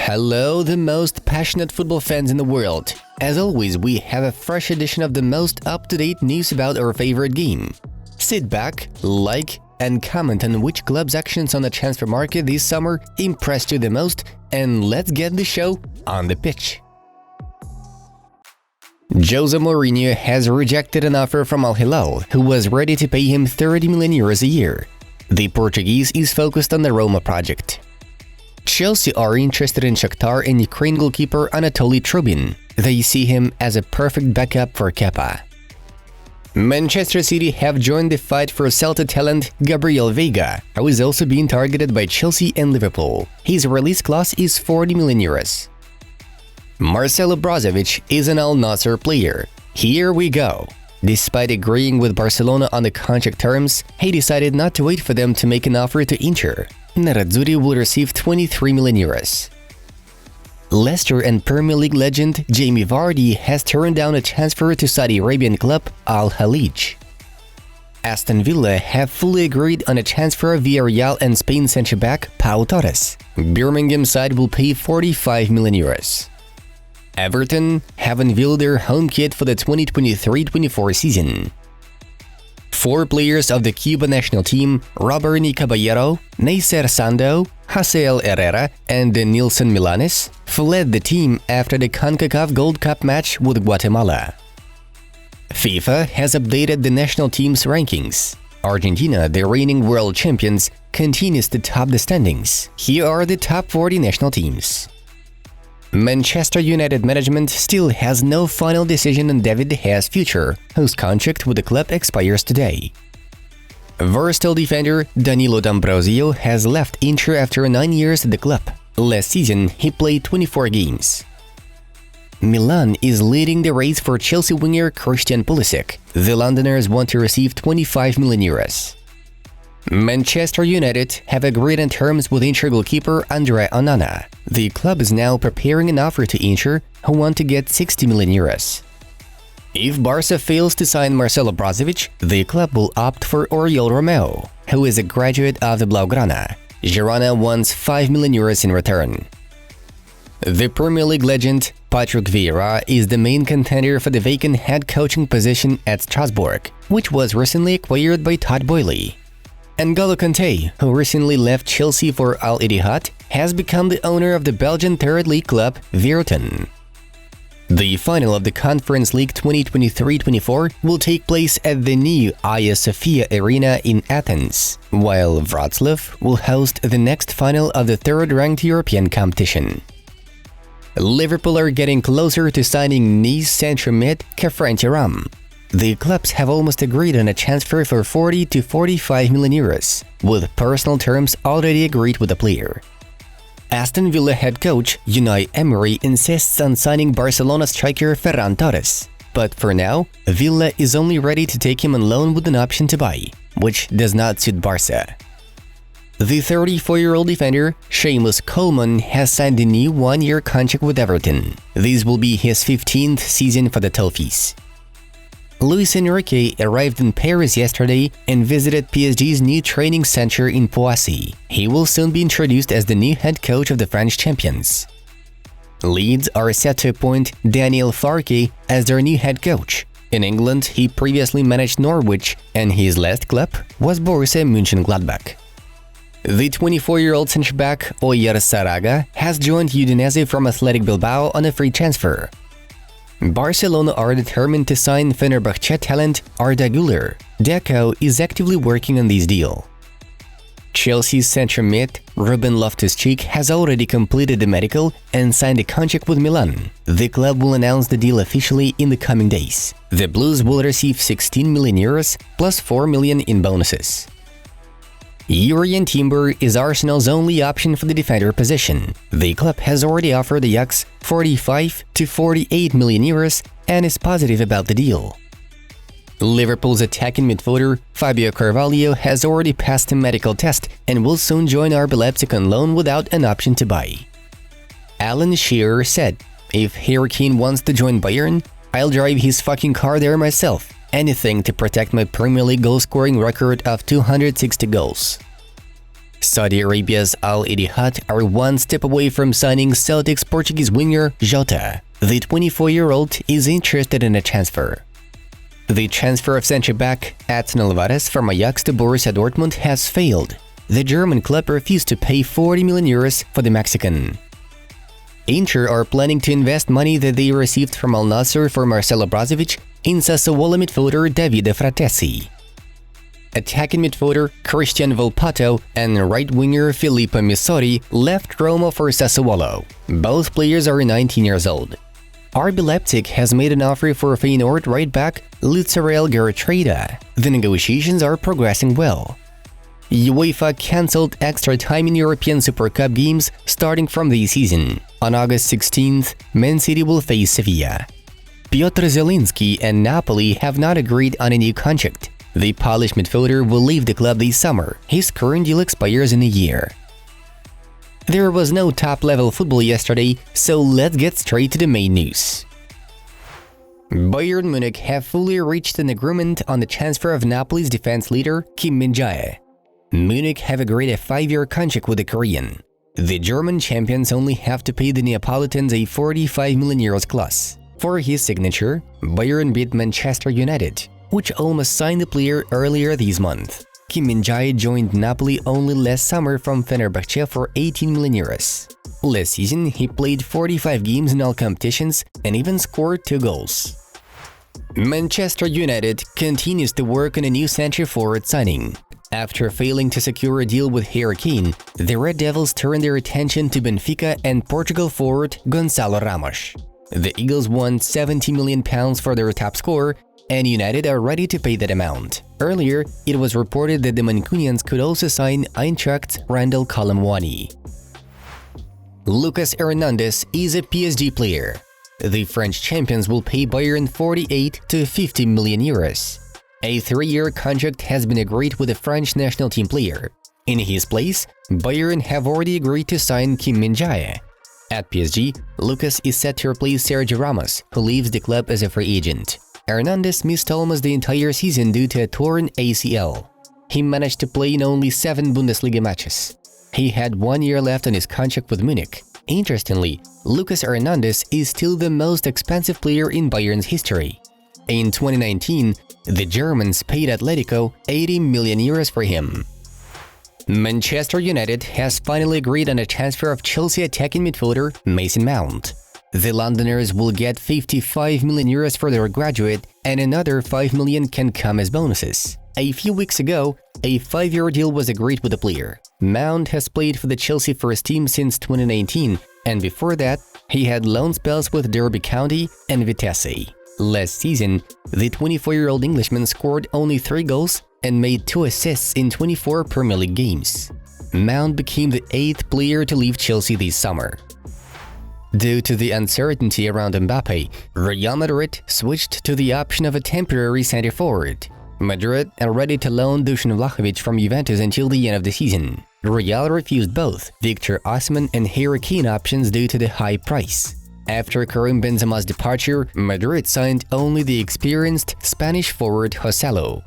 Hello, the most passionate football fans in the world. As always, we have a fresh edition of the most up-to-date news about our favorite game. Sit back, like, and comment on which club's actions on the transfer market this summer impressed you the most, and let's get the show on the pitch. Jose Mourinho has rejected an offer from Al Hilal, who was ready to pay him 30 million euros a year. The Portuguese is focused on the Roma project. Chelsea are interested in Shakhtar and Ukraine goalkeeper Anatoly Trubin. They see him as a perfect backup for Kepa. Manchester City have joined the fight for Celta talent Gabriel Veiga, who is also being targeted by Chelsea and Liverpool. His release clause is 40 million euros. Marcelo Brozovic is an Al Nassr player. Here we go. Despite agreeing with Barcelona on the contract terms, he decided not to wait for them to make an offer to Inter. Nerazzurri will receive 23 million euros. Leicester and Premier League legend Jamie Vardy has turned down a transfer to Saudi Arabian club Al Khalij. Aston Villa have fully agreed on a transfer of Villarreal and Spain centre-back Pau Torres. Birmingham side will pay 45 million euros. Everton have unveiled their home kit for the 2023-24 season. 4 players of the Cuban national team, Roberto Caballero, Neisser Sando, Hasél Herrera, and Nilson Milanes, fled the team after the CONCACAF Gold Cup match with Guatemala. FIFA has updated the national team's rankings. Argentina, the reigning world champions, continues to top the standings. Here are the top 40 national teams. Manchester United management still has no final decision on David De Gea's future, whose contract with the club expires today. Versatile defender Danilo D'Ambrosio has left Inter after 9 years at the club. Last season, he played 24 games. Milan is leading the race for Chelsea winger Christian Pulisic. The Londoners want to receive 25 million euros. Manchester United have agreed on terms with Inter goalkeeper Andre Onana. The club is now preparing an offer to Inter, who want to get 60 million euros. If Barca fails to sign Marcelo Brozovic, the club will opt for Oriol Romeu, who is a graduate of the Blaugrana. Girona wants 5 million euros in return. The Premier League legend Patrick Vieira is the main contender for the vacant head coaching position at Strasbourg, which was recently acquired by Todd Boehly. N'Golo Kanté, who recently left Chelsea for Al Ittihad, has become the owner of the Belgian third league club Virton. The final of the Conference League 2023-24 will take place at the new Hagia Sophia Arena in Athens, while Wrocław will host the next final of the third-ranked European competition. Liverpool are getting closer to signing Nice centre mid Khafren Thuram. The clubs have almost agreed on a transfer for 40 to 45 million euros, with personal terms already agreed with the player. Aston Villa head coach Unai Emery insists on signing Barcelona striker Ferran Torres, but for now, Villa is only ready to take him on loan with an option to buy, which does not suit Barca. The 34-year-old defender Seamus Coleman has signed a new 1-year contract with Everton. This will be his 15th season for the Toffees. Luis Enrique arrived in Paris yesterday and visited PSG's new training center in Poissy. He will soon be introduced as the new head coach of the French champions. Leeds are set to appoint Daniel Farke as their new head coach. In England, he previously managed Norwich, and his last club was Borussia Mönchengladbach. The 24-year-old centre-back Oyer Saraga has joined Udinese from Athletic Bilbao on a free transfer. Barcelona are determined to sign Fenerbahce talent Arda Güler. Deco is actively working on this deal. Chelsea's centre mid Ruben Loftus-Cheek has already completed the medical and signed a contract with Milan. The club will announce the deal officially in the coming days. The Blues will receive 16 million euros plus 4 million in bonuses. Jurrien Timber is Arsenal's only option for the defender position. The club has already offered the Ajax 45 to 48 million euros and is positive about the deal. Liverpool's attacking midfielder Fabio Carvalho has already passed a medical test and will soon join RB Leipzig on loan without an option to buy. Alan Shearer said, "If Harry Kane wants to join Bayern, I'll drive his fucking car there myself. Anything to protect my Premier League goal-scoring record of 260 goals." Saudi Arabia's Al Ittihad are one step away from signing Celtic's Portuguese winger Jota. The 24-year-old is interested in a transfer. The transfer of centre-back Edson Alvarez from Ajax to Borussia Dortmund has failed. The German club refused to pay 40 million euros for the Mexican. Inter are planning to invest money that they received from Al Nassr for Marcelo Brozovic in Sassuolo midfielder Davide Fratesi. Attacking midfielder Christian Volpato and right winger Filippo Missori left Roma for Sassuolo. Both players are 19 years old. RB Leipzig has made an offer for Feyenoord right back Lutserel Gertruida. The negotiations are progressing well. UEFA cancelled extra time in European Super Cup games starting from the season. On August 16th, Man City will face Sevilla. Piotr Zielinski and Napoli have not agreed on a new contract. The Polish midfielder will leave the club this summer. His current deal expires in a year. There was no top-level football yesterday, so let's get straight to the main news. Bayern Munich have fully reached an agreement on the transfer of Napoli's defense leader Kim Min Jae. Munich have agreed a 5-year contract with the Korean. The German champions only have to pay the Neapolitans a 45 million euros clause. For his signature, Bayern beat Manchester United, which almost signed the player earlier this month. Kim Min Jae joined Napoli only last summer from Fenerbahce for 18 million euros. Last season, he played 45 games in all competitions and even scored 2 goals. Manchester United continues to work on a new centre-forward signing. After failing to secure a deal with Harry Kane, the Red Devils turned their attention to Benfica and Portugal forward Gonçalo Ramos. The Eagles won £70 million for their top scorer, and United are ready to pay that amount. Earlier, it was reported that the Mancunians could also sign Eintracht's Randall Colomwani. Lucas Hernandez is a PSG player. The French champions will pay Bayern 48 to 50 million euros. A 3-year contract has been agreed with the French national team player. In his place, Bayern have already agreed to sign Kim Min Jae. At PSG, Lucas is set to replace Sergio Ramos, who leaves the club as a free agent. Hernandez missed almost the entire season due to a torn ACL. He managed to play in only 7 Bundesliga matches. He had 1 year left on his contract with Munich. Interestingly, Lucas Hernandez is still the most expensive player in Bayern's history. In 2019, the Germans paid Atletico 80 million euros for him. Manchester United has finally agreed on a transfer of Chelsea attacking midfielder Mason Mount. The Londoners will get 55 million euros for their graduate, and another 5 million can come as bonuses. A few weeks ago, a 5-year deal was agreed with the player. Mount has played for the Chelsea first team since 2019, and before that, he had loan spells with Derby County and Vitesse. Last season, the 24-year-old Englishman scored only 3 goals and made 2 assists in 24 Premier League games. Mount became the 8th player to leave Chelsea this summer. Due to the uncertainty around Mbappe, Real Madrid switched to the option of a temporary centre-forward. Madrid are ready to loan Dusan Vlahovic from Juventus until the end of the season. Real refused both Victor Osimhen and Harry Kane options due to the high price. After Karim Benzema's departure, Madrid signed only the experienced Spanish forward Joselu.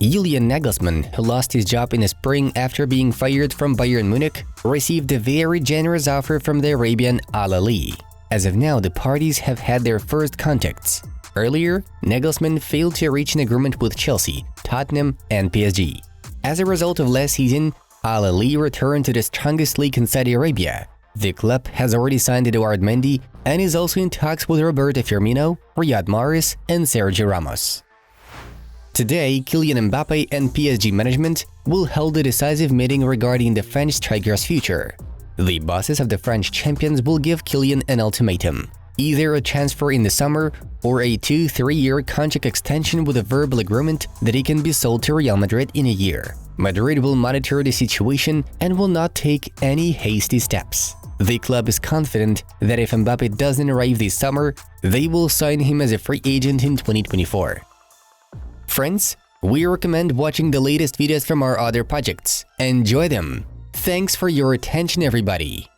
Julian Nagelsmann, who lost his job in the spring after being fired from Bayern Munich, received a very generous offer from the Arabian Al Ahly. As of now, the parties have had their first contacts. Earlier, Nagelsmann failed to reach an agreement with Chelsea, Tottenham, and PSG. As a result of last season, Al Ahly returned to the strongest league in Saudi Arabia. The club has already signed Eduard Mendy and is also in talks with Roberto Firmino, Riyad Mahrez, and Sergio Ramos. Today, Kylian Mbappe and PSG management will hold a decisive meeting regarding the French striker's future. The bosses of the French champions will give Kylian an ultimatum: either a transfer in the summer or a 2-3-year contract extension with a verbal agreement that he can be sold to Real Madrid in a year. Madrid will monitor the situation and will not take any hasty steps. The club is confident that if Mbappe doesn't arrive this summer, they will sign him as a free agent in 2024. Friends, we recommend watching the latest videos from our other projects. Enjoy them! Thanks for your attention, everybody!